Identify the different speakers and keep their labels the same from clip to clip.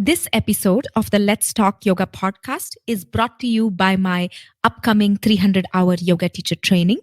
Speaker 1: This episode of the Let's Talk Yoga podcast is brought to you by my upcoming 300-hour yoga teacher training.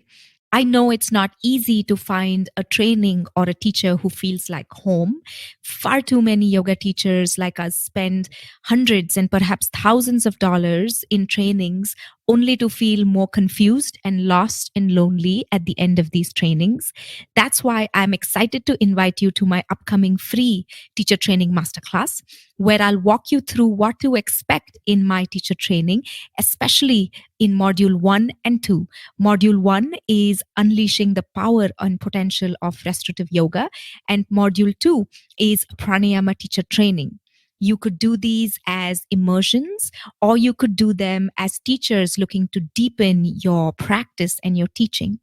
Speaker 1: I know it's not easy to find a training or a teacher who feels like home. Far too many yoga teachers like us spend hundreds and perhaps thousands of dollars in trainings only to feel more confused and lost and lonely at the end of these trainings. That's why I'm excited to invite you to my upcoming free teacher training masterclass, where I'll walk you through what to expect in my teacher training, especially in Module 1 and 2. Module 1 is Unleashing the Power and Potential of Restorative Yoga, and Module 2 is Pranayama Teacher Training. You could do these as immersions, or you could do them as teachers looking to deepen your practice and your teaching.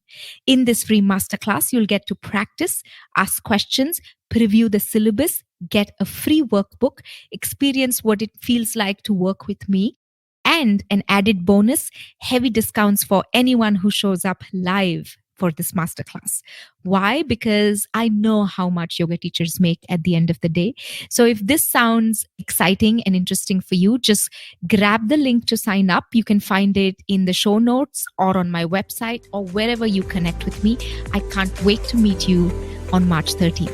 Speaker 1: In this free masterclass, you'll get to practice, ask questions, preview the syllabus, get a free workbook, experience what it feels like to work with me, and an added bonus, heavy discounts for anyone who shows up live for this masterclass. Why? Because I know how much yoga teachers make at the end of the day. So if this sounds exciting and interesting for you, just grab the link to sign up. You can find it in the show notes or on my website or wherever you connect with me. I can't wait to meet you on March 13th.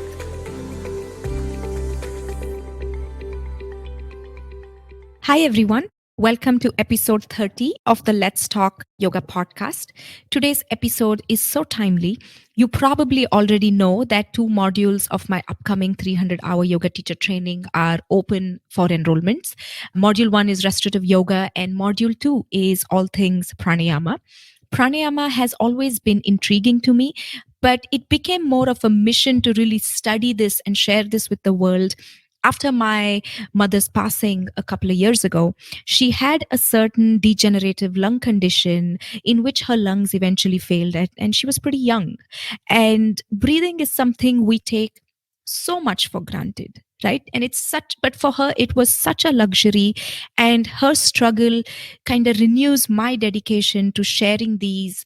Speaker 1: Hi, everyone. Welcome to episode 30 of the Let's Talk Yoga podcast. Today's episode is so timely. You probably already know that 2 modules of my upcoming 300-hour yoga teacher training are open for enrollments. Module 1 is restorative yoga and Module 2 is all things pranayama. Pranayama has always been intriguing to me, but it became more of a mission to really study this and share this with the world. After my mother's passing a couple of years ago, she had a certain degenerative lung condition in which her lungs eventually failed, and she was pretty young. And breathing is something we take so much for granted, right? And but for her, it was such a luxury, and her struggle kind of renews my dedication to sharing these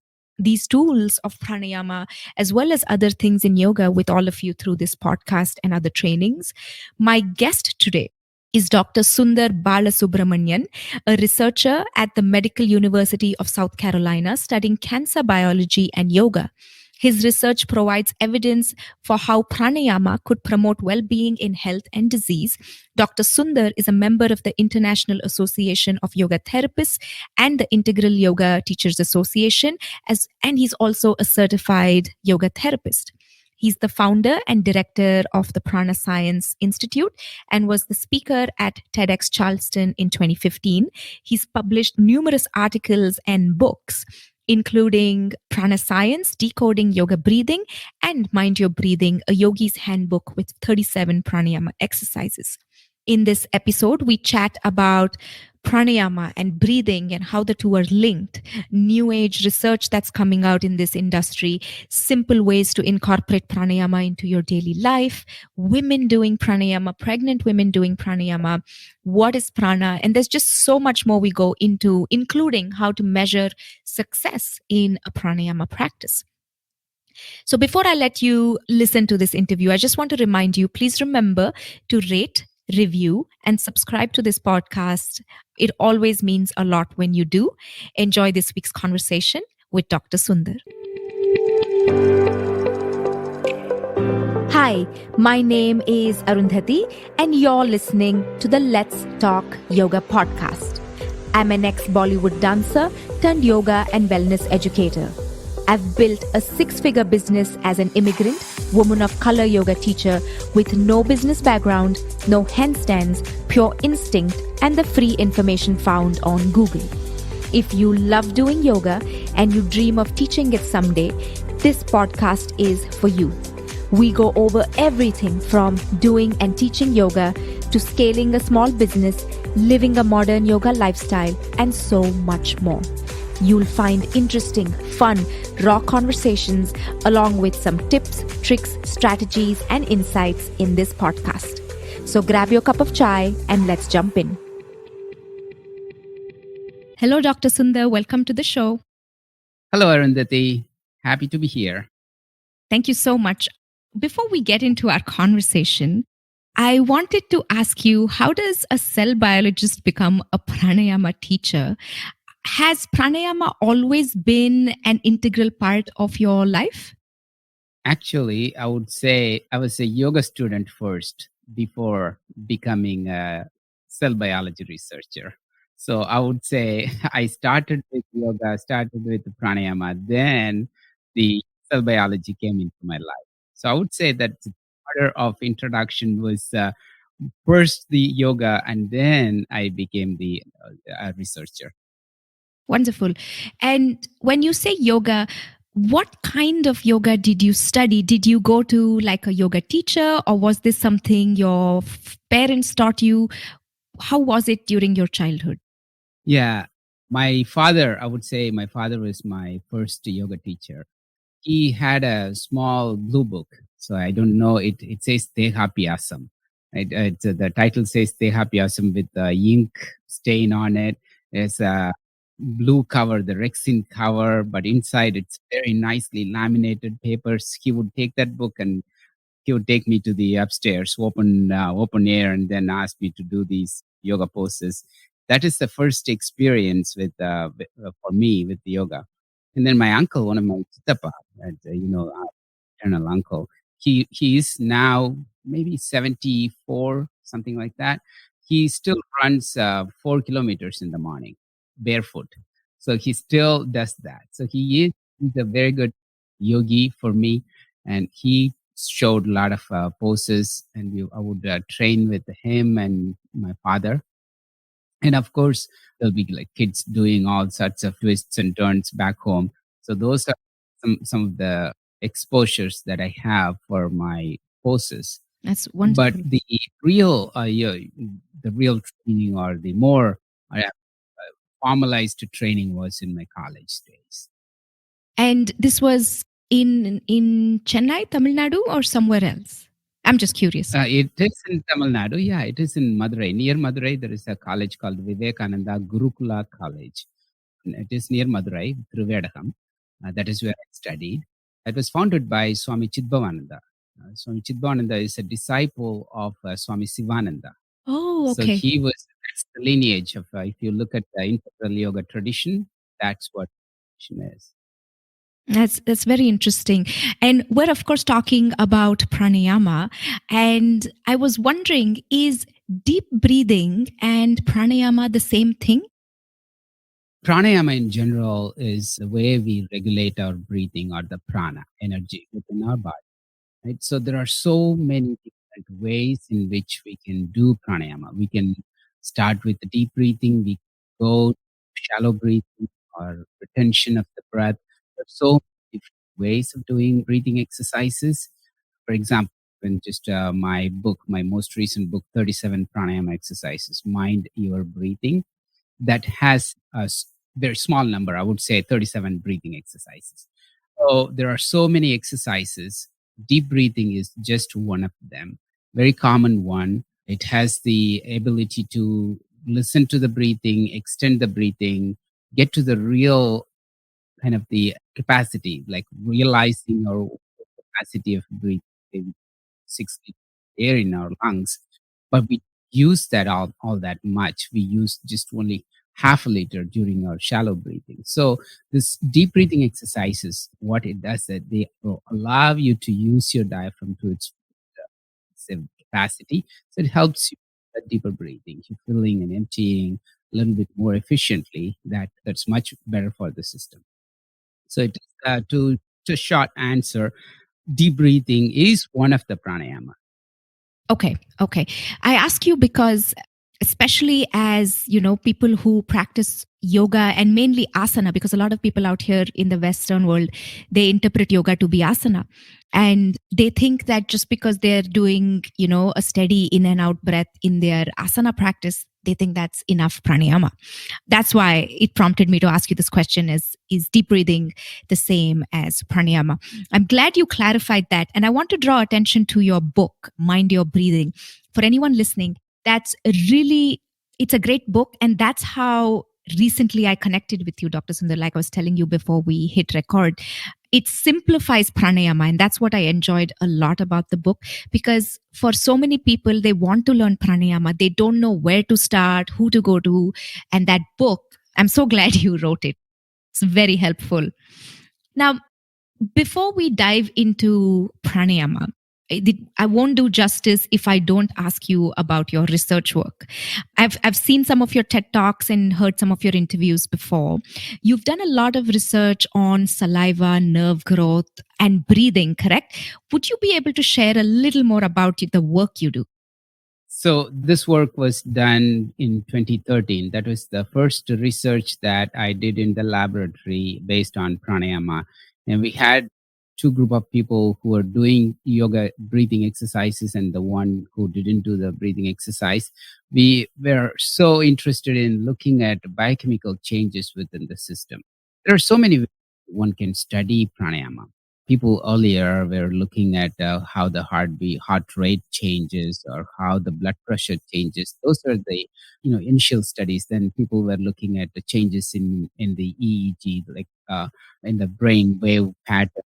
Speaker 1: tools of pranayama as well as other things in yoga with all of you through this podcast and other trainings. My guest today is Dr. Sundar Balasubramanian, a researcher at the Medical University of South Carolina studying cancer biology and yoga. His research provides evidence for how pranayama could promote well-being in health and disease. Dr. Sundar is a member of the International Association of Yoga Therapists and the Integral Yoga Teachers Association, and he's also a certified yoga therapist. He's the founder and director of the PranaScience Institute and was the speaker at TEDx Charleston in 2015. He's published numerous articles and books, including PranaScience, Decoding Yoga Breathing, and Mind Your Breathing, a yogi's handbook with 37 pranayama exercises. In this episode, we chat about pranayama and breathing and how the two are linked, new age research that's coming out in this industry, simple ways to incorporate pranayama into your daily life, women doing pranayama, pregnant women doing pranayama, what is prana, and there's just so much more we go into, including how to measure success in a pranayama practice. So before I let you listen to this interview, I just want to remind you, please remember to rate, review, and subscribe to this podcast. It always means a lot when you do. Enjoy this week's conversation with Dr. Sundar. Hi, my name is Arundhati, and you're listening to the Let's Talk Yoga podcast. I'm an ex-Bollywood dancer turned yoga and wellness educator. I've built a 6-figure business as an immigrant, woman of color yoga teacher with no business background, no handstands, pure instinct, and the free information found on Google. If you love doing yoga and you dream of teaching it someday, this podcast is for you. We go over everything from doing and teaching yoga to scaling a small business, living a modern yoga lifestyle, and so much more. You'll find interesting, fun, raw conversations along with some tips, tricks, strategies, and insights in this podcast. So grab your cup of chai and let's jump in. Hello, Dr. Sundar. Welcome to the show.
Speaker 2: Hello, Arundhati. Happy to be here.
Speaker 1: Thank you so much. Before we get into our conversation, I wanted to ask you, how does a cell biologist become a pranayama teacher? Has pranayama always been an integral part of your life?
Speaker 2: Actually, I would say I was a yoga student first before becoming a cell biology researcher. So I would say I started with yoga, started with pranayama, then the cell biology came into my life. So I would say that the order of introduction was first the yoga, and then I became the researcher.
Speaker 1: Wonderful. And when you say yoga, what kind of yoga did you study? Did you go to like a yoga teacher, or was this something your parents taught you? How was it during your childhood?
Speaker 2: Yeah, my father, I would say my father was my first yoga teacher. He had a small blue book. So I don't know. It says Tehapyasam. The title says Tehapyasam with the ink stain on it. There's a blue cover, the Rexin cover, but inside it's very nicely laminated papers. He would take that book and he would take me to the upstairs, open air, and then ask me to do these yoga poses. That is the first experience for me with the yoga. And then my uncle, one of my chittappa, maternal uncle, he is now maybe 74, something like that. He still runs 4 kilometers in the morning barefoot. So he still does that. So he's a very good yogi for me, and he showed a lot of poses, and I would train with him and my father. And of course, there'll be like kids doing all sorts of twists and turns back home. So those are some of the exposures that I have for my poses.
Speaker 1: That's
Speaker 2: But
Speaker 1: wonderful.
Speaker 2: the real training, or the more formalized training, was in my college days.
Speaker 1: And this was in Chennai, Tamil Nadu, or somewhere else? I'm just curious.
Speaker 2: It is in Tamil Nadu. Yeah, it is in Madurai. Near Madurai, there is a college called Vivekananda Gurukula College. It is near Madurai, Trivandrum. That is where I studied. It was founded by Swami Chidbhavananda. Swami Chidbhavananda is a disciple of Swami Sivananda.
Speaker 1: Oh,
Speaker 2: So
Speaker 1: okay.
Speaker 2: that's the lineage of, if you look at the integral yoga tradition, that's what tradition is.
Speaker 1: That's very interesting. And we're of course talking about pranayama. And I was wondering, is deep breathing and pranayama the same thing?
Speaker 2: Pranayama in general is the way we regulate our breathing, or the prana, energy within our body. Right? So there are so many different ways in which we can do pranayama. We can start with the deep breathing, we go to shallow breathing or retention of the breath. There are so many different ways of doing breathing exercises. For example, in just my most recent book, 37 Pranayama Exercises, Mind Your Breathing, that has very small number, I would say 37 breathing exercises. So there are so many exercises. Deep breathing is just one of them, very common one. It has the ability to listen to the breathing, extend the breathing, get to the real kind of the capacity, like realizing our capacity of breathing 6 liters of air in our lungs. But we use that all that much. We use just only half a liter during our shallow breathing. So this deep breathing exercises, what it does, that they will allow you to use your diaphragm to its capacity. So it helps you with deeper breathing, you filling and emptying a little bit more efficiently. That's much better for the system. So to short answer, deep breathing is one of the pranayama.
Speaker 1: Okay, okay. I ask you because, especially as you know, people who practice yoga and mainly asana, because a lot of people out here in the Western world, they interpret yoga to be asana. And they think that just because they're doing, you know, a steady in and out breath in their asana practice, they think that's enough pranayama. That's why it prompted me to ask you this question: is deep breathing the same as pranayama? I'm glad you clarified that. And I want to draw attention to your book, Mind Your Breathing. For anyone listening, that's really, it's a great book. And that's how recently I connected with you, Dr. Sundar, like I was telling you before we hit record. It simplifies pranayama. And that's what I enjoyed a lot about the book, because for so many people, they want to learn pranayama. They don't know where to start, who to go to. And that book, I'm so glad you wrote it. It's very helpful. Now, before we dive into pranayama, I won't do justice if I don't ask you about your research work. I've seen some of your TED Talks and heard some of your interviews before. You've done a lot of research on saliva, nerve growth, and breathing, correct? Would you be able to share a little more about the work you do?
Speaker 2: So this work was done in 2013. That was the first research that I did in the laboratory based on pranayama. And we had two group of people who were doing yoga breathing exercises and the one who didn't do the breathing exercise. We were so interested in looking at biochemical changes within the system. There are so many ways one can study pranayama. People earlier were looking at how the heart rate changes or how the blood pressure changes. Those are the initial studies. Then people were looking at the changes in the EEG, like in the brain wave pattern,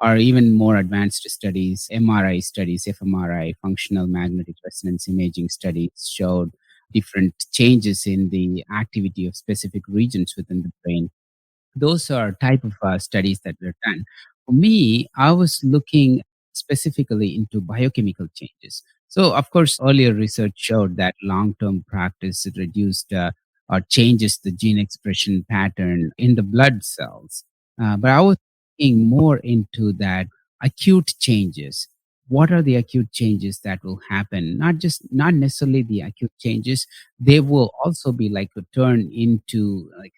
Speaker 2: or even more advanced studies, MRI studies, fMRI, functional magnetic resonance imaging studies showed different changes in the activity of specific regions within the brain. Those are type of studies that were done. For me, I was looking specifically into biochemical changes. So of course earlier research showed that long-term practice reduced or changes the gene expression pattern in the blood cells. But I was looking more into that acute changes. What are the acute changes that will happen? Not necessarily the acute changes, they will also be like a turn into like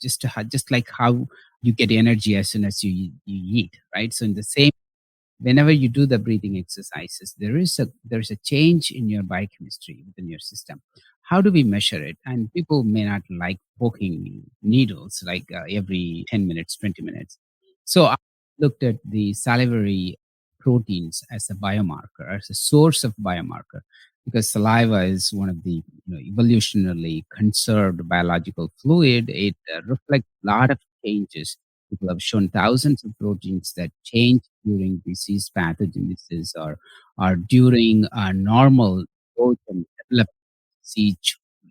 Speaker 2: just like how you get energy as soon as you eat, right? So in the same, whenever you do the breathing exercises, there's a change in your biochemistry within your system. How do we measure it? And people may not like poking needles like every 10 minutes, 20 minutes. So I looked at the salivary proteins as a biomarker, as a source of biomarker, because saliva is one of the evolutionarily conserved biological fluid. It reflects a lot of changes. People have shown thousands of proteins that change during disease pathogenesis or during normal growth and development. See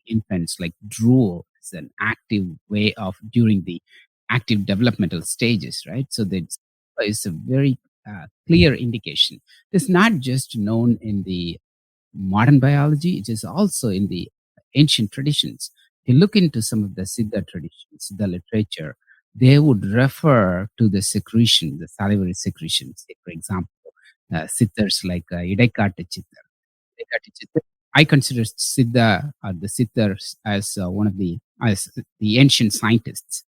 Speaker 2: infants like drool is an active way of during the active developmental stages, right? So that is a very clear indication. It's not just known in the modern biology, it is also in the ancient traditions. If you look into some of the Siddha traditions, the literature, they would refer to the secretion, the salivary secretion. Say, for example, siddhas like Idaikata Chitta. Idaikata Chitta. I consider Siddha or the Siddhas as one of as the ancient scientists.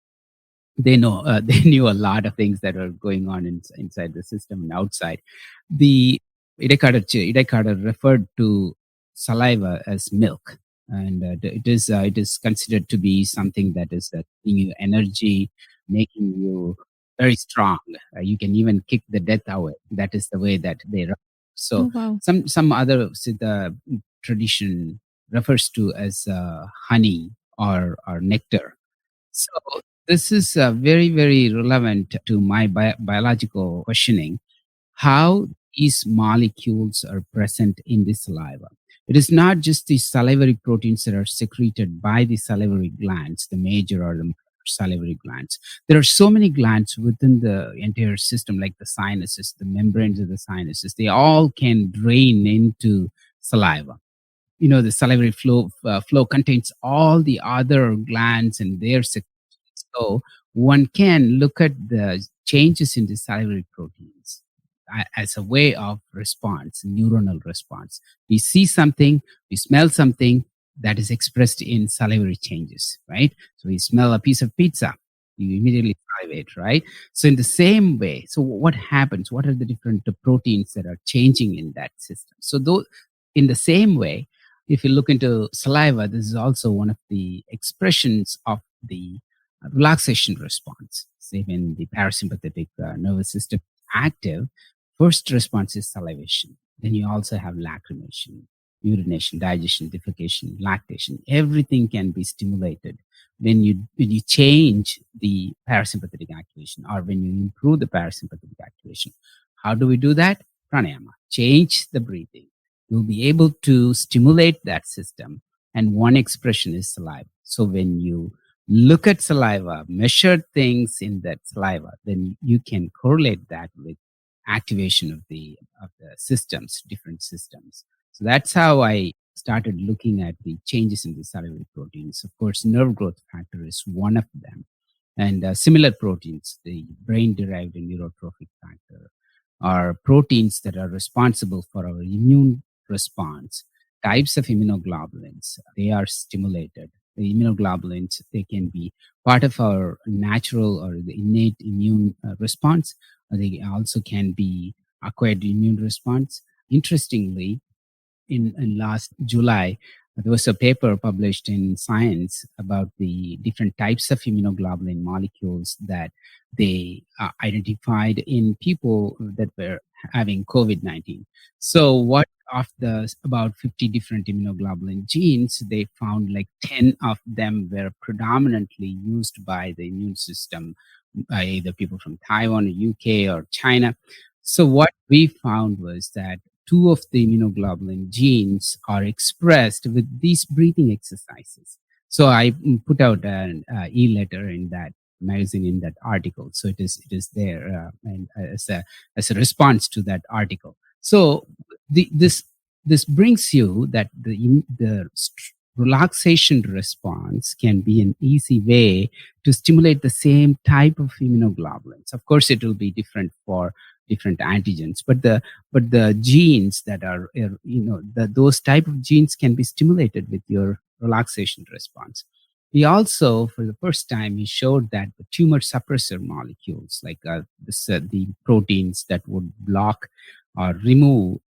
Speaker 2: They know they knew a lot of things that are going on inside the system and outside. The Idekada referred to saliva as milk, and it is considered to be something that is giving you energy, making you very strong. You can even kick the death away. That is the way that they refer. So
Speaker 1: Oh, wow.
Speaker 2: some other Siddha tradition refers to as honey or nectar. So this is very, very relevant to my biological questioning, how these molecules are present in the saliva. It is not just the salivary proteins that are secreted by the salivary glands, the major or the minor salivary glands. There are so many glands within the entire system, like the sinuses, the membranes of the sinuses. They all can drain into saliva. The salivary flow contains all the other glands and their secretions. So one can look at the changes in the salivary proteins as a way of response, neuronal response. We see something, we smell something, that is expressed in salivary changes, right? So we smell a piece of pizza, you immediately salivate, right? So in the same way, so what happens? What are the different proteins that are changing in that system? So though, in the same way, if you look into saliva, this is also one of the expressions of the relaxation response. Say when the parasympathetic nervous system is active, first response is salivation. Then you also have lacrimation. urination, digestion, defecation, lactation. Everything can be stimulated when you change the parasympathetic activation or when you improve the parasympathetic activation. How do we do that? Pranayama. Change the breathing. You'll be able to stimulate that system. And one expression is saliva. So when you look at saliva, measure things in that saliva, then you can correlate that with activation of the systems, different systems. So that's how I started looking at the changes in the salivary proteins. Of course, nerve growth factor is one of them, and similar proteins, the brain-derived neurotrophic factor, are proteins that are responsible for our immune response. Types of immunoglobulins, they are stimulated. The immunoglobulins, they can be part of our natural or the innate immune response. They also can be acquired immune response. Interestingly, in last July, there was a paper published in Science about the different types of immunoglobulin molecules that they identified in people that were having COVID-19. So, what of the about 50 different immunoglobulin genes, they found like 10 of them were predominantly used by the immune system, by either people from Taiwan or UK or China. So, what we found was that two of the immunoglobulin genes are expressed with these breathing exercises. So I put out an e-letter in that magazine, in that article. So it is there and as a response to that article. So this brings you that the relaxation response can be an easy way to stimulate the same type of immunoglobulins. Of course, it will be different for different antigens, but the genes that are those type of genes can be stimulated with your relaxation response. We also, for the first time, we showed that the tumor suppressor molecules, like the proteins that would block or remove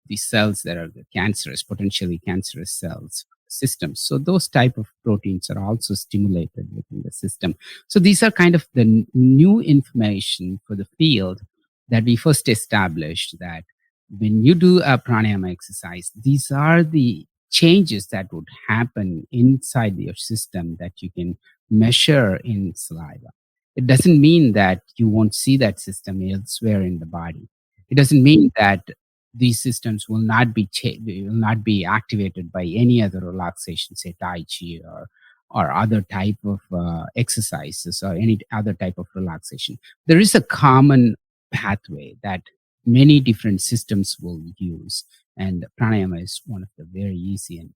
Speaker 2: the cells that are the cancerous, potentially cancerous cells from the system. So those type of proteins are also stimulated within the system. So these are kind of the new information for the field that we first established, that when you do a pranayama exercise, these are the changes that would happen inside your system that you can measure in saliva. It doesn't mean that you won't see that system elsewhere in the body. It doesn't mean that these systems will not be activated by any other relaxation, say Tai Chi or other type of exercises or any other type of relaxation. There is a common pathway that many different systems will use, and pranayama is one of the very easy and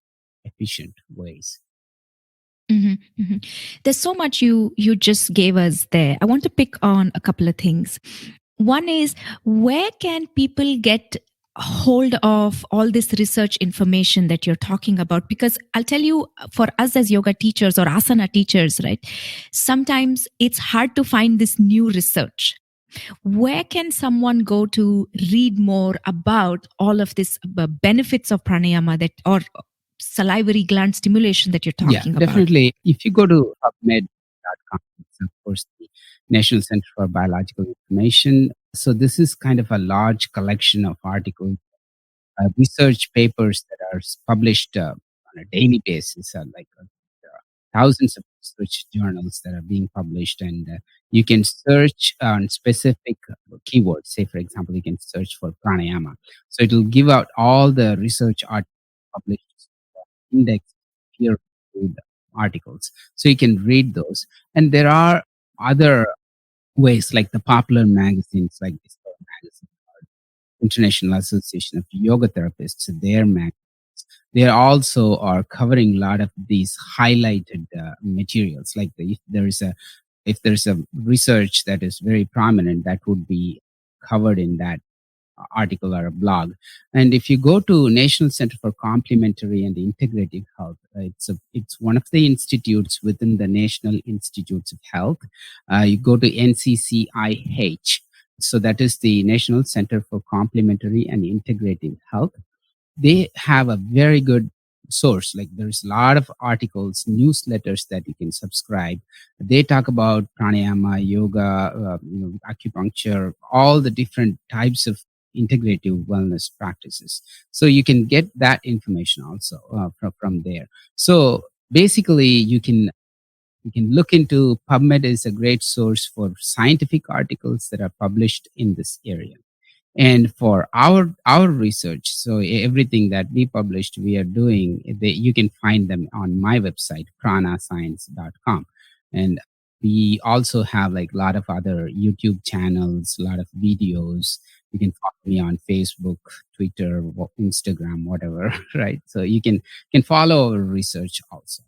Speaker 2: efficient ways.
Speaker 1: Mhm, mhm. There's so much you just gave us there. I want to pick on a couple of things. One is, where can people get hold of all this research information that you're talking about? Because I'll tell you, for us as yoga teachers or asana teachers, right, sometimes it's hard to find this new research. Where can someone go to read more about all of this benefits of pranayama that or salivary gland stimulation that you're
Speaker 2: Yeah,
Speaker 1: talking about?
Speaker 2: definitely. If you go to PubMed.com, it's of course the National Center for Biological Information. So this is kind of a large collection of articles, research papers that are published on a daily basis, there are thousands of research journals that are being published, and you can search on specific keywords. Say, for example, you can search for pranayama. So it will give out all the research articles published, index peer-reviewed articles. So you can read those. And there are other ways, like the popular magazines, like Discover Magazine, International Association of Yoga Therapists, their magazines. They also are covering a lot of these highlighted materials. Like if there is a research that is very prominent, that would be covered in that article or a blog. And if you go to National Center for Complementary and Integrative Health, it's one of the institutes within the National Institutes of Health. You go to NCCIH. So that is the National Center for Complementary and Integrative Health. They have a very good source. Like there's a lot of articles, newsletters that you can subscribe. They talk about pranayama, yoga, acupuncture, all the different types of integrative wellness practices. So you can get that information also from there. So basically, you can look into PubMed is a great source for scientific articles that are published in this area. And for our research, so everything that we published, we are doing, you can find them on my website, PranaScience.com. And we also have like a lot of other YouTube channels, a lot of videos. You can follow me on Facebook, Twitter, Instagram, whatever, right? So you can follow our research also.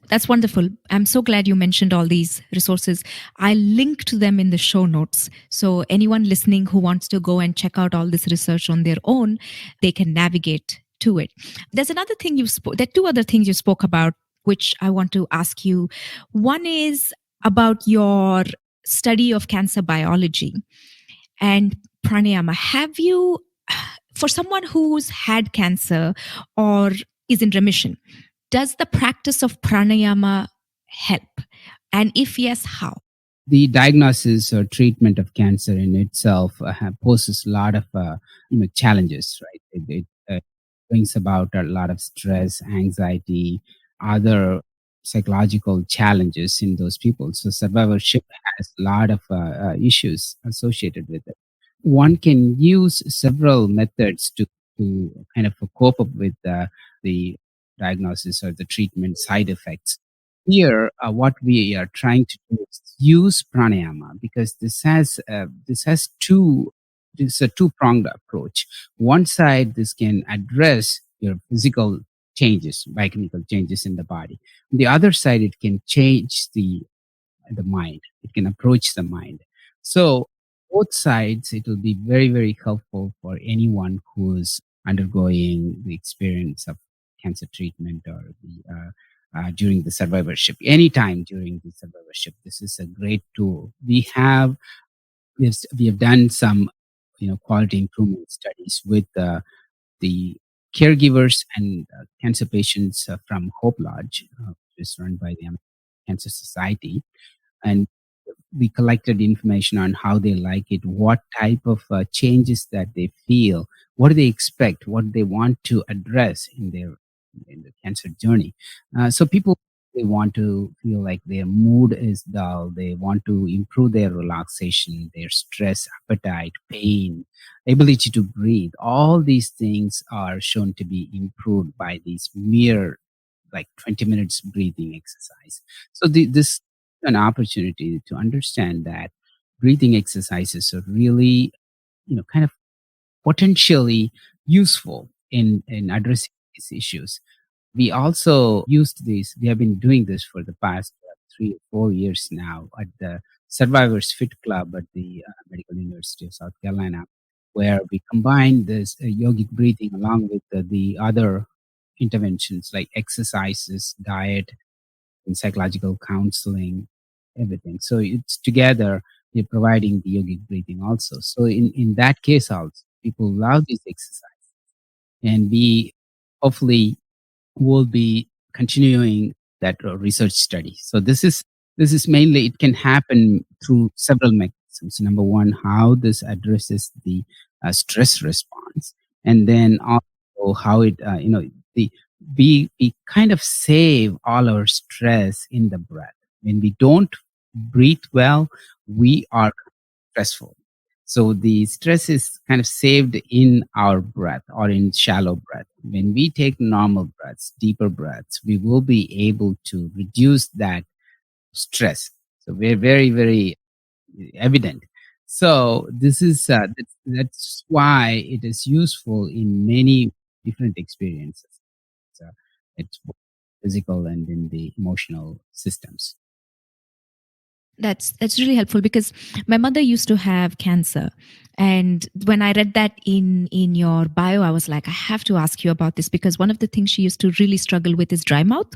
Speaker 1: That's wonderful. I'm so glad you mentioned all these resources. I'll link to them in the show notes. So anyone listening who wants to go and check out all this research on their own, they can navigate to it. There's another thing there are two other things you spoke about, which I want to ask you. One is about your study of cancer biology and pranayama. Have you, for someone who's had cancer or is in remission, does the practice of pranayama help? And if yes, how?
Speaker 2: The diagnosis or treatment of cancer in itself poses a lot of challenges, right? It brings about a lot of stress, anxiety, other psychological challenges in those people. So survivorship has a lot of issues associated with it. One can use several methods to kind of cope up with the diagnosis or the treatment side effects. Here, what we are trying to do is use pranayama, because this has two. This is a two-pronged approach. One side, this can address your physical changes, biochemical changes in the body. On the other side, it can change the mind. It can approach the mind. So both sides, it will be very, very helpful for anyone who's undergoing the experience of cancer treatment or during the survivorship. Anytime during the survivorship, this is a great tool. We have done some quality improvement studies with the caregivers and cancer patients from Hope Lodge, which is run by the American Cancer Society, and we collected information on how they like it, what type of changes that they feel, what do they expect, what they want to address in the cancer journey. So people, they want to feel like their mood is dull, they want to improve their relaxation, their stress, appetite, pain, ability to breathe. All these things are shown to be improved by these mere like 20 minutes breathing exercise. So this is an opportunity to understand that breathing exercises are really, kind of potentially useful in addressing these issues. We also used this, we have been doing this for the past 3 or 4 years now at the Survivors Fit Club at the Medical University of South Carolina, where we combine this yogic breathing along with the other interventions like exercises, diet, and psychological counseling, everything. So it's together, we're providing the yogic breathing also. So in that case also, people love this exercise, and we hopefully will be continuing that research study. So this is mainly, it can happen through several mechanisms. Number one, how this addresses the stress response, and then also how it the we kind of save all our stress in the breath. When we don't breathe well, we are stressful. So the stress is kind of saved in our breath or in shallow breath. When we take normal breaths, deeper breaths, we will be able to reduce that stress. So we're very, very evident. So this is that's why it is useful in many different experiences. It's both physical and in the emotional systems.
Speaker 1: That's really helpful because my mother used to have cancer, and when I read that in your bio, I was like, I have to ask you about this, because one of the things she used to really struggle with is dry mouth,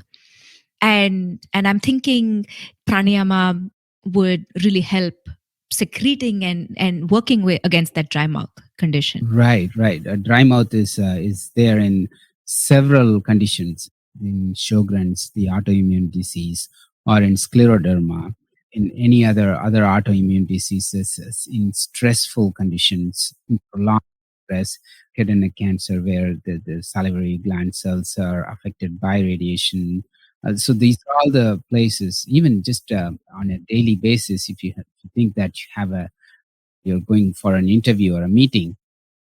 Speaker 1: and I'm thinking pranayama would really help secreting and working with against that dry mouth condition.
Speaker 2: Right, right. Dry mouth is there in several conditions, in Sjogren's, the autoimmune disease, or in scleroderma. in any other autoimmune diseases, in stressful conditions, in prolonged stress, head and neck cancer, where the salivary gland cells are affected by radiation. So these are all the places, even just on a daily basis, if you think that you're going for an interview or a meeting,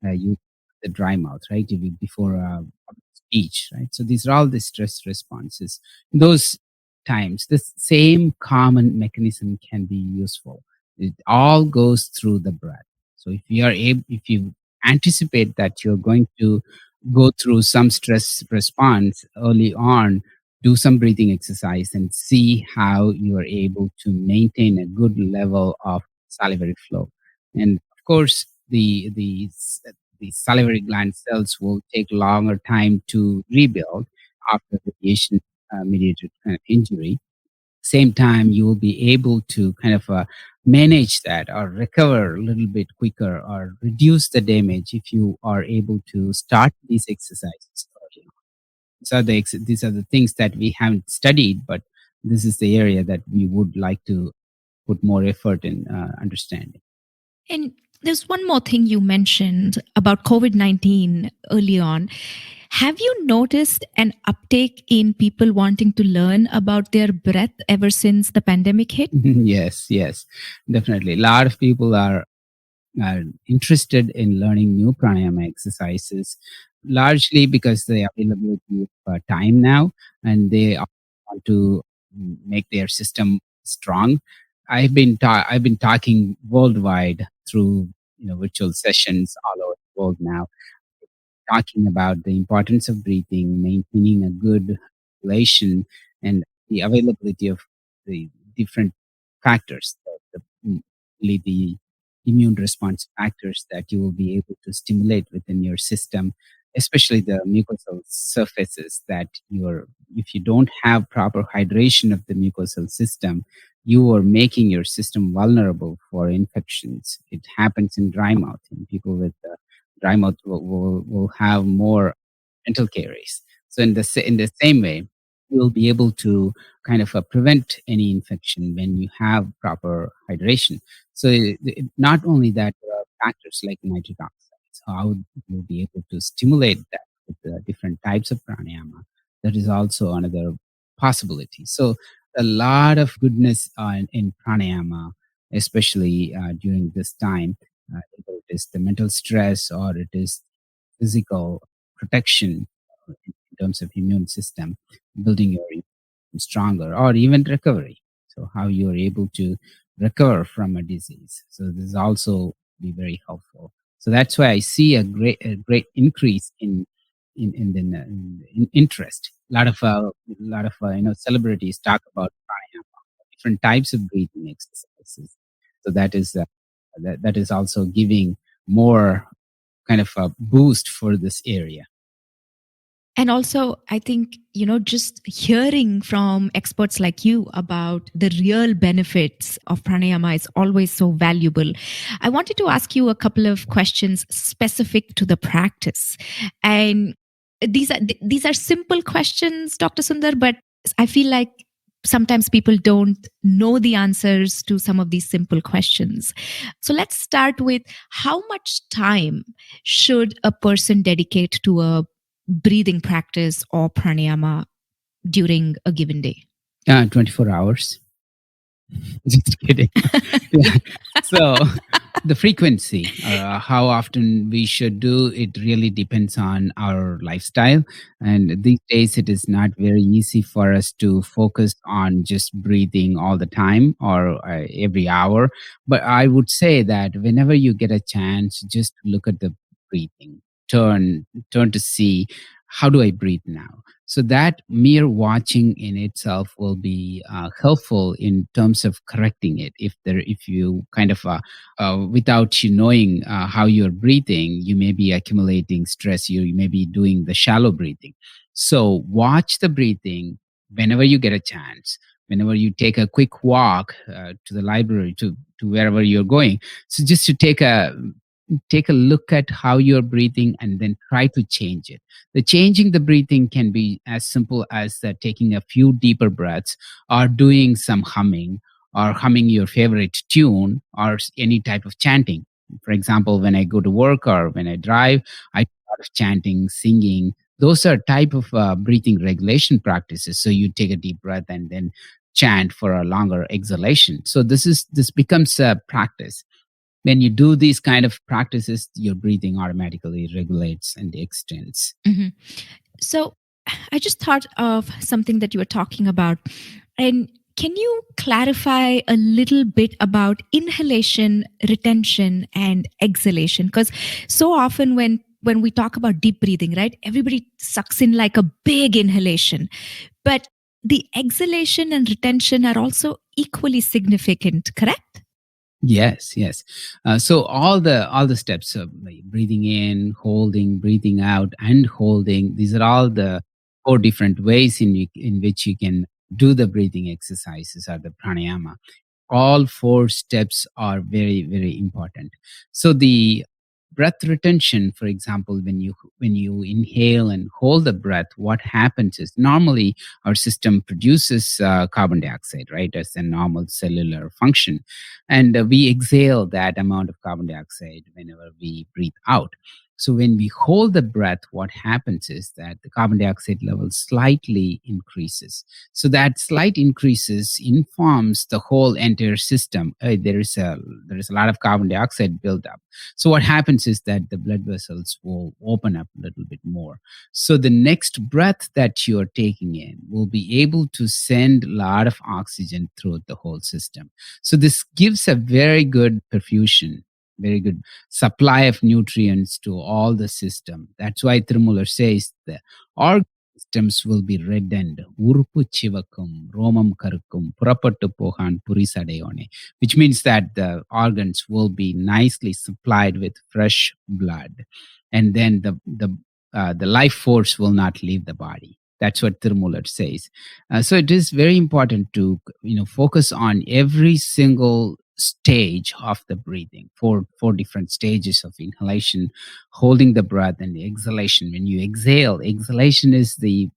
Speaker 2: you the dry mouth, right? Before a speech, right? So these are all the stress responses. In those times, the same common mechanism can be useful. It all goes through the breath. So if you anticipate that you're going to go through some stress response early on, do some breathing exercise and see how you are able to maintain a good level of salivary flow. And of course, the salivary gland cells will take longer time to rebuild after radiation mediated kind of injury. Same time, you will be able to kind of manage that or recover a little bit quicker or reduce the damage if you are able to start these exercises early. These are the things that we haven't studied, but this is the area that we would like to put more effort in understanding.
Speaker 1: And there's one more thing you mentioned about COVID-19 early on. Have you noticed an uptake in people wanting to learn about their breath ever since the pandemic hit?
Speaker 2: Yes, definitely. A lot of people are interested in learning new pranayama exercises, largely because the availability of time now, and they want to make their system strong. I've been talking worldwide through virtual sessions all over the world now, talking about the importance of breathing, maintaining a good relation, and the availability of the different factors, really the immune response factors that you will be able to stimulate within your system, especially the mucosal surfaces if you don't have proper hydration of the mucosal system, you are making your system vulnerable for infections. It happens in dry mouth, and people with dry mouth will have more dental caries. So in the same way, you'll be able to kind of prevent any infection when you have proper hydration. So not only that, there are factors like nitric oxides. How you'll be able to stimulate that with the different types of pranayama. That is also another possibility. So a lot of goodness in pranayama, especially during this time, whether it is the mental stress or it is physical protection in terms of immune system, building your immune system stronger, or even recovery. So how you're able to recover from a disease. So this is also be very helpful. So that's why I see a great increase in interest. A lot of celebrities talk about pranayama, different types of breathing exercises. So that is also giving more kind of a boost for this area.
Speaker 1: And also, I think, just hearing from experts like you about the real benefits of pranayama is always so valuable. I wanted to ask you a couple of questions specific to the practice. And these are simple questions, Dr. Sundar, but I feel like sometimes people don't know the answers to some of these simple questions. So let's start with, how much time should a person dedicate to a breathing practice or pranayama during a given day?
Speaker 2: 24 hours. Just kidding. Yeah. So the frequency, how often we should do it, really depends on our lifestyle. And these days, it is not very easy for us to focus on just breathing all the time or every hour. But I would say that whenever you get a chance, just look at the breathing. Turn to see, how do I breathe now? So that mere watching in itself will be helpful in terms of correcting it. If you kind of without you knowing how you're breathing, you may be accumulating stress. You may be doing the shallow breathing. So watch the breathing whenever you get a chance. Whenever you take a quick walk to the library, to wherever you're going, so just to take a look at how you're breathing and then try to change it. The changing the breathing can be as simple as taking a few deeper breaths or doing some humming or humming your favorite tune, or any type of chanting. For example, when I go to work or when I drive, I do a lot of chanting, singing. Those are type of breathing regulation practices. So you take a deep breath and then chant for a longer exhalation. So this becomes a practice. When you do these kind of practices, your breathing automatically regulates and extends.
Speaker 1: Mhm. So I just thought of something that you were talking about. And can you clarify a little bit about inhalation, retention, and exhalation? Because so often when we talk about deep breathing, right, everybody sucks in like a big inhalation. But the exhalation and retention are also equally significant, correct?
Speaker 2: Yes, yes. So all the steps of like breathing in, holding, breathing out, and holding. These are all the four different ways in which you can do the breathing exercises or the pranayama. All four steps are very, very important. So the breath retention, for example, when you inhale and hold the breath, what happens is normally our system produces carbon dioxide, right, as a normal cellular function, and we exhale that amount of carbon dioxide whenever we breathe out. So when we hold the breath, what happens is that the carbon dioxide level slightly increases. So that slight increases informs the whole entire system. There is a lot of carbon dioxide built up. So what happens is that the blood vessels will open up a little bit more. So the next breath that you're taking in will be able to send a lot of oxygen throughout the whole system. So this gives a very good perfusion, very good supply of nutrients to all the system. That's why Tirumular says the organ systems will be reddened. Urupu chivakum, romam karukkum, purapattu pohan purisadeyone, which means that the organs will be nicely supplied with fresh blood, and then the life force will not leave the body. That's what Tirumular says. So it is very important to focus on every single stage of the breathing. Four different stages of inhalation, holding the breath, and the exhalation. When you exhale, exhalation is the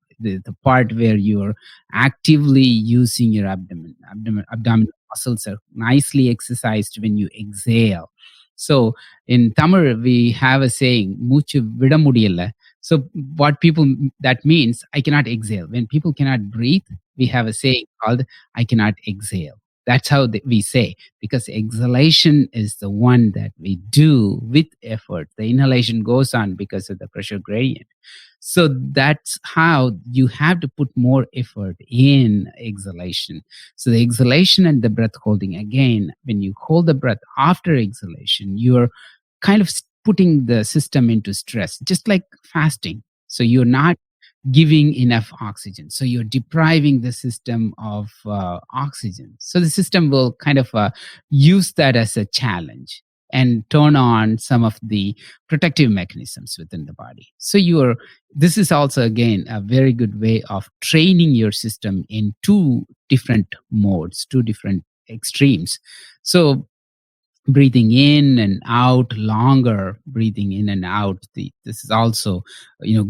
Speaker 2: part where you're actively using your abdominal muscles are nicely exercised when you exhale. So in Tamil we have a saying, "Moochu vida mudiyala." So what people that means I cannot exhale. When people cannot breathe, we have a saying called "I cannot exhale." That's how we say, because exhalation is the one that we do with effort. The inhalation goes on because of the pressure gradient. So that's how you have to put more effort in exhalation. So the exhalation and the breath holding, again, when you hold the breath after exhalation, you're kind of putting the system into stress, just like fasting. So you're not giving enough oxygen. So you're depriving the system of oxygen. So the system will kind of use that as a challenge and turn on some of the protective mechanisms within the body. So this is also again a very good way of training your system in two different modes, two different extremes. So breathing in and out longer, breathing in and out, this is also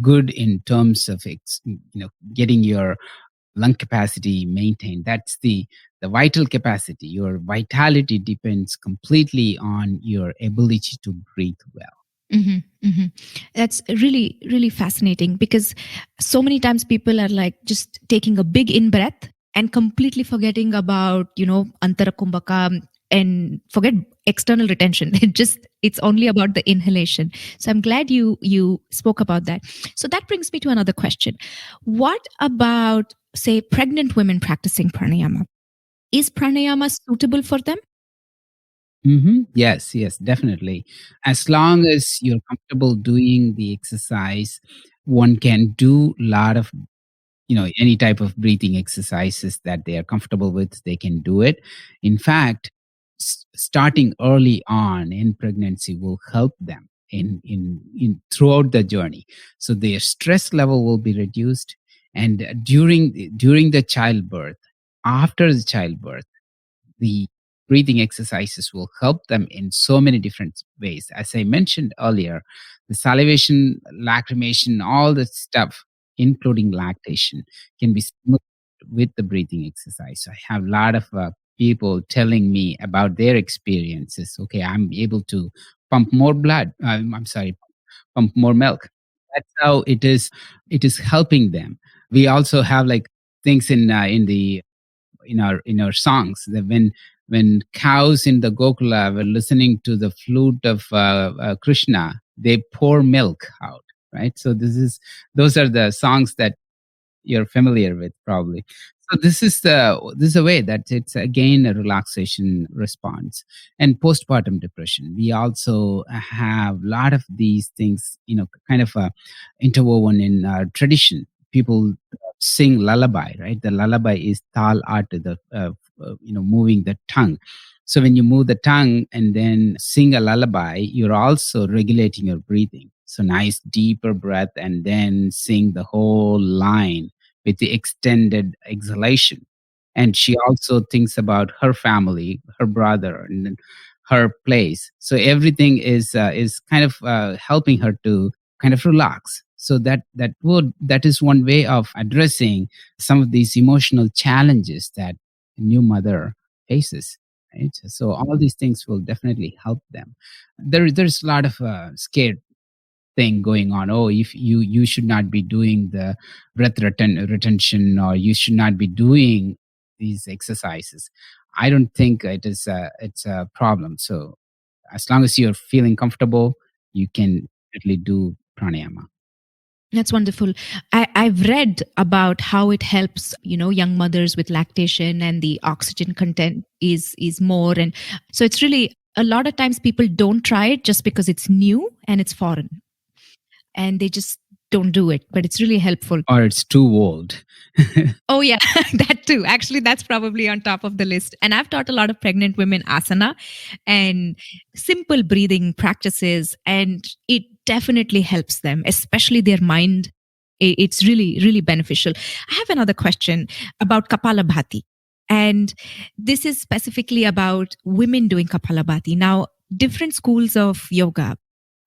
Speaker 2: good in terms of getting your lung capacity maintained. That's the vital capacity. Your vitality depends completely on your ability to breathe well.
Speaker 1: Hmm. Hmm. That's really, really fascinating because so many times people are like just taking a big in breath and completely forgetting about, antara kumbhaka and forget external retention. It's only about the inhalation. So I'm glad you spoke about that. So that brings me to another question. What about, say, pregnant women practicing pranayama? Is pranayama suitable for them?
Speaker 2: Yes, yes, definitely. As long as you're comfortable doing the exercise, one can do a lot of any type of breathing exercises that they are comfortable with. They can do it. In fact, starting early on in pregnancy will help them in throughout the journey. So their stress level will be reduced, and during the childbirth, after the childbirth, the breathing exercises will help them in so many different ways. As I mentioned earlier, the salivation, lacrimation, all the stuff, including lactation, can be stimulated with the breathing exercise. So I have a lot of people telling me about their experiences. Okay, I'm able to pump more blood. I'm sorry, pump more milk. That's how it is helping them. We also have like things in our songs that when cows in the Gokula were listening to the flute of Krishna, they pour milk out, right? So those are the songs that you're familiar with probably. So this is a way that it's again a relaxation response. And postpartum depression, we also have a lot of these things, kind of interwoven in our tradition. People sing lullaby, right? The lullaby is tal art, the moving the tongue. So when you move the tongue and then sing a lullaby, you're also regulating your breathing. So nice deeper breath and then sing the whole line with the extended exhalation. And she also thinks about her family, her brother, and then her place. So everything is kind of helping her to kind of relax. So that is one way of addressing some of these emotional challenges that a new mother faces. Right? So all these things will definitely help them. There's a lot of scared thing going on. Oh, if you should not be doing the retention, or you should not be doing these exercises. I don't think it's a problem. So as long as you're feeling comfortable, you can definitely do pranayama.
Speaker 1: That's wonderful. I've read about how it helps, young mothers with lactation, and the oxygen content is more. And so it's really, a lot of times people don't try it just because it's new and it's foreign, and they just don't do it. But it's really helpful.
Speaker 2: Or it's too old.
Speaker 1: Oh, yeah, that too. Actually, that's probably on top of the list. And I've taught a lot of pregnant women asana and simple breathing practices, and it definitely helps them, especially their mind. It's really, really beneficial. I have another question about Kapalabhati. And this is specifically about women doing Kapalabhati. Now, different schools of yoga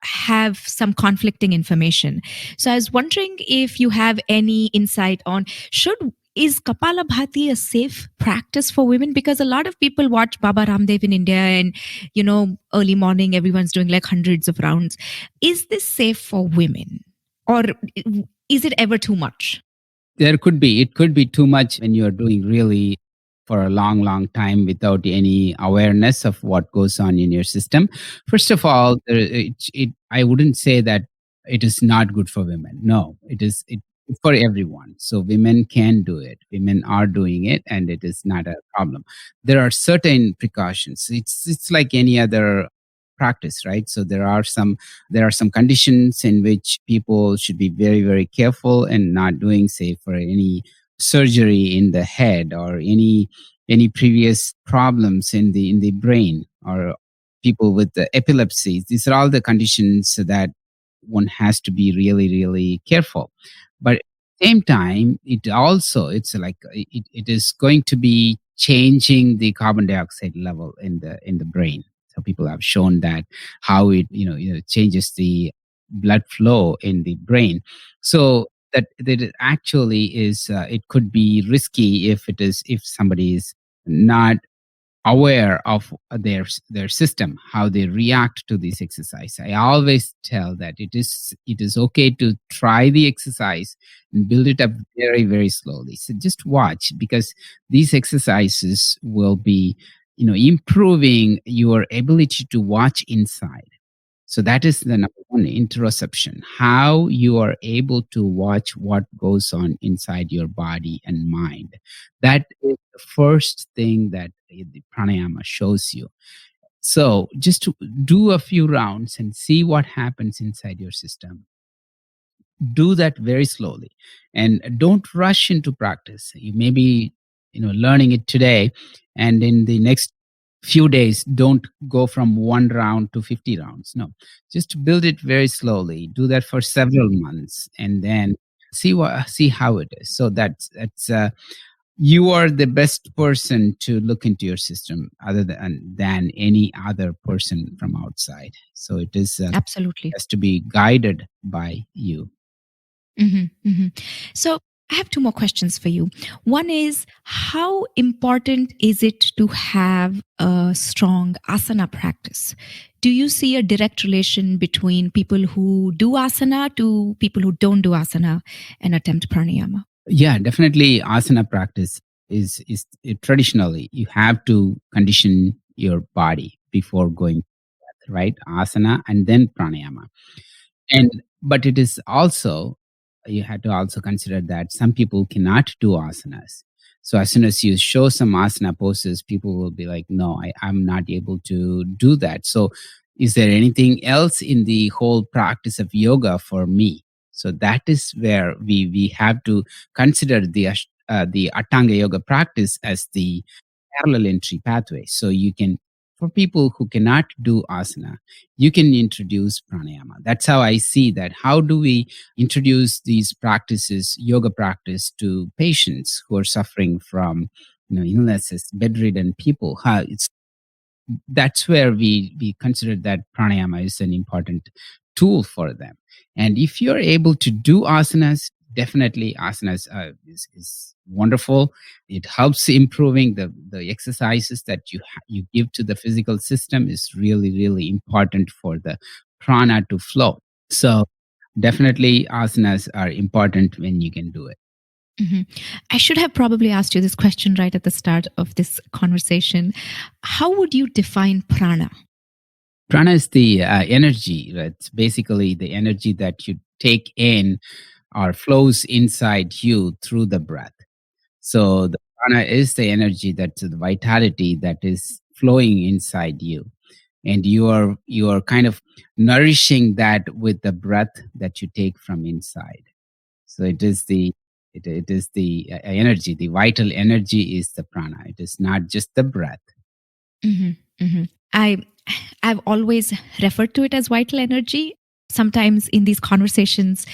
Speaker 1: have some conflicting information. So I was wondering if you have any insight on, should is Kapalabhati a safe practice for women? Because a lot of people watch Baba Ramdev in India, and early morning everyone's doing like hundreds of rounds. Is this safe for women, or is it ever too much?
Speaker 2: It could be too much when you're doing really for a long time without any awareness of what goes on in your system. First of all, I wouldn't say that it is not good for women. No, it for everyone. So women can do it. Women are doing it, and it is not a problem. There are certain precautions. It's like any other practice, right? So there are some conditions in which people should be very, very careful and not doing, say, for any surgery in the head, or any previous problems in the brain, or people with the epilepsy. These are all the conditions that one has to be really, really careful. But at the same time, it's like it is going to be changing the carbon dioxide level in the brain. So people have shown that how it changes the blood flow in the brain. So that it actually is, it could be risky if somebody is not aware of their system, how they react to this exercise. I always tell that it is okay to try the exercise and build it up very, very slowly. So just watch, because these exercises will be improving your ability to watch inside. So that is the number one, interoception, how you are able to watch what goes on inside your body and mind. That is the first thing that the pranayama shows you. So just to do a few rounds and see what happens inside your system. Do that very slowly, and don't rush into practice. You may be learning it today, and in the next few days, don't go from 1 round to 50 rounds. No, just build it very slowly. Do that for several months, and then see how it is. So that's you are the best person to look into your system, other than any other person from outside. So it is
Speaker 1: Absolutely.
Speaker 2: has to be guided by you.
Speaker 1: Hmm. Hmm. So I have two more questions for you. One is, how important is it to have a strong asana practice? Do you see a direct relation between people who do asana to people who don't do asana and attempt pranayama?
Speaker 2: Yeah, definitely. Asana practice is traditionally you have to condition your body before going, right? Asana and then pranayama. And but it is also, you have to also consider that some people cannot do asanas. So as soon as you show some asana poses, people will be like, no, I'm not able to do that. So is there anything else in the whole practice of yoga for me? So that is where we have to consider the Atanga yoga practice as the parallel entry pathway. So you can, for people who cannot do asana, you can introduce pranayama. That's how I see that. How do we introduce these practices, yoga practice, to patients who are suffering from, illnesses, bedridden people? How it's That's where we consider that pranayama is an important tool for them. And if you're able to do asanas, definitely asanas is wonderful. It helps improving the exercises that you give to the physical system is really, really important for the prana to flow. So definitely asanas are important when you can do it.
Speaker 1: Mhm. I should have probably asked you this question right at the start of this conversation. How would you define prana?
Speaker 2: Prana is the energy. It's basically the energy that you take in or flows inside you through the breath. So the prana is the energy, that's the vitality that is flowing inside you. And you are kind of nourishing that with the breath that you take from inside. So it is the energy, the vital energy is the prana. It is not just the breath.
Speaker 1: Hmm. Hmm. I I've always referred to it as vital energy. Sometimes in these conversations,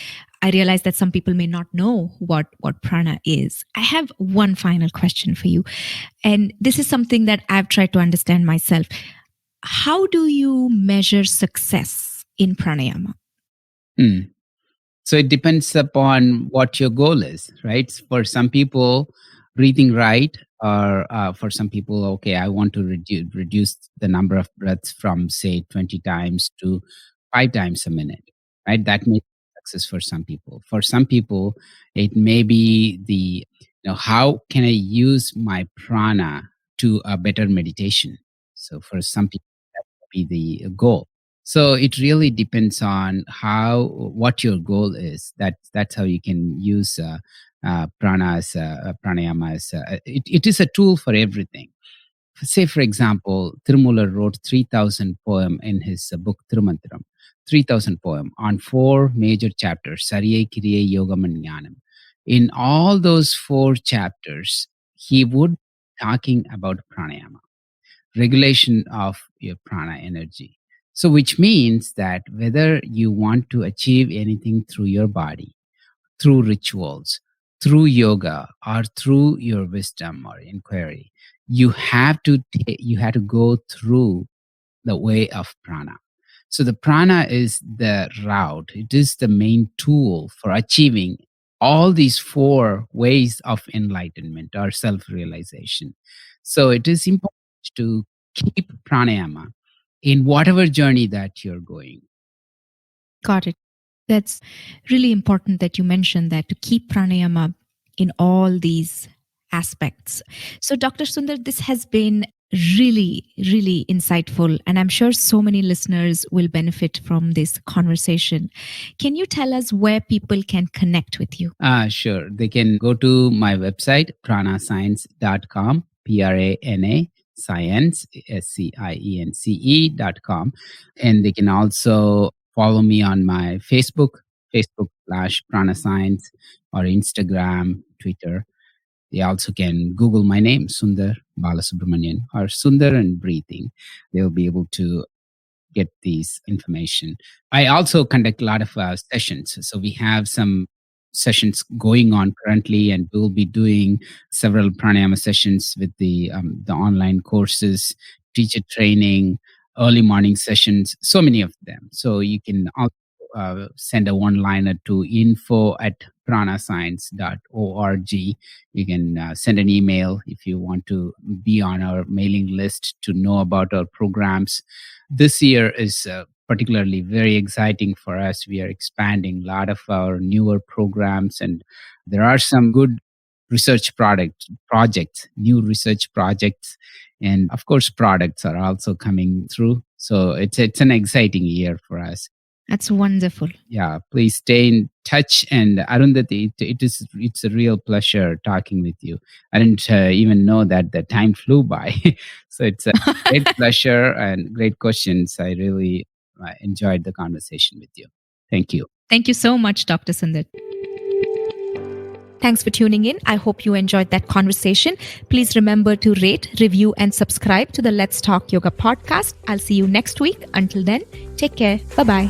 Speaker 1: I realize that some people may not know what prana is. I have one final question for you, and this is something that I've tried to understand myself. How do you measure success in pranayama?
Speaker 2: Hmm. So it depends upon what your goal is, right? For some people, breathing right, or for some people, okay, I want to reduce the number of breaths from, say, 20 times to 5 times a minute, right? That may be success for some people. For some people, it may be how can I use my prana to a better meditation? So for some people, that will be the goal. So it really depends on what your goal is. That's how you can use prana as pranayama as it is a tool for everything. Say, for example, Tirumula wrote 3,000 poem in his book Tirumantram, 3,000 poem on four major chapters: Sariye, Kiriye, Yogam, and Jnanam. In all those four chapters, he would be talking about pranayama, regulation of your prana energy. So, which means that whether you want to achieve anything through your body, through rituals, through yoga, or through your wisdom or inquiry, you have to go through the way of prana. So the prana is the route. It is the main tool for achieving all these four ways of enlightenment or self-realization. So it is important to keep pranayama in whatever journey that you're going.
Speaker 1: Got it. That's really important that you mentioned that, to keep pranayama in all these aspects. So, Dr. Sundar, this has been really, really insightful, and I'm sure so many listeners will benefit from this conversation. Can you tell us where people can connect with you?
Speaker 2: Sure. They can go to my website, pranascience.com, PRANA, science, SCIENCE.com. And they can also follow me on my Facebook/PranaScience, or Instagram, Twitter. They also can Google my name, Sundar Balasubramanian, or Sundar and Breathing. They'll be able to get these information. I also conduct a lot of sessions. So we have some sessions going on currently, and we'll be doing several pranayama sessions with the online courses, teacher training, early morning sessions, so many of them. So you can also send a one-liner to info@pranascience.org. You can send an email if you want to be on our mailing list to know about our programs. This year is particularly very exciting for us. We are expanding a lot of our newer programs, and there are some good new research projects, and of course, products are also coming through. So it's an exciting year for us.
Speaker 1: That's wonderful.
Speaker 2: Yeah, please stay in touch. And Arundhati, it's a real pleasure talking with you. I didn't even know that the time flew by. So it's a great pleasure and great questions. I really enjoyed the conversation with you. Thank you.
Speaker 1: Thank you so much, Dr. Sundar. Thanks for tuning in. I hope you enjoyed that conversation. Please remember to rate, review, and subscribe to the Let's Talk Yoga podcast. I'll see you next week. Until then, take care. Bye-bye.